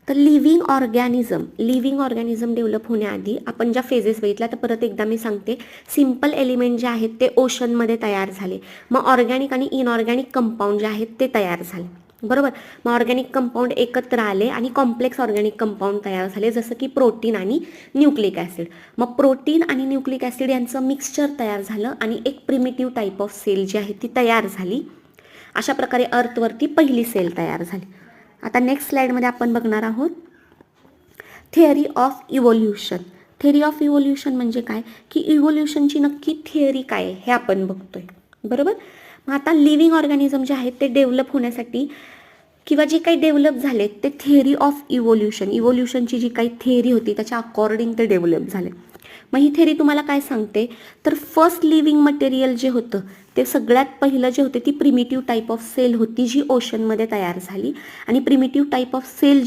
तर living organism develop होण्याआधी आपण ज्या फेजेस बघितल्या तर परत एकदा मी सांगते. सिम्पल एलिमेंट जे आहेत ते ओशनमध्ये तयार झाले, मग ऑर्गॅनिक आणि इनऑर्गॅनिक कंपाऊंड जे आहेत ते तयार झाले, बरोबर. मग ऑर्गॅनिक कंपाऊंड एकत्र आले आणि कॉम्प्लेक्स ऑर्गॅनिक कंपाऊंड तयार झाले, जसं की प्रोटीन आणि न्यूक्लिक ॲसिड. मग प्रोटीन आणि न्यूक्लिक ॲसिड यांचं मिक्सचर तयार झालं आणि एक प्रिमिटिव्ह टाईप ऑफ सेल जी आहे ती तयार झाली. अशा प्रकारे अर्थवरती पहिली सेल तयार झाली. आता नेक्स्ट स्लाइडमध्ये आपण बघणार आहोत theory of evolution. Theory of evolution म्हणजे काय, की इव्होल्युशनची नक्की थिअरी काय आहे हे आपण बघतोय, बरोबर. मग आता लिव्हिंग ऑर्गॅनिझम जे आहेत ते डेव्हलप होण्यासाठी किंवा जे काही डेव्हलप झाले ते थिअरी ऑफ इव्होल्युशनची जी काही थिअरी होती त्याच्या अकॉर्डिंग ते डेव्हलप झाले. मग ही थिअरी तुम्हाला काय सांगते, तर फर्स्ट लिव्हिंग मटेरियल जे होतं ते सगळ्यात पहिलं जे होते ती प्रिमिटिव्ह टाईप ऑफ सेल होती जी ओशनमध्ये तयार झाली. आणि प्रिमिटिव्ह टाईप ऑफ सेल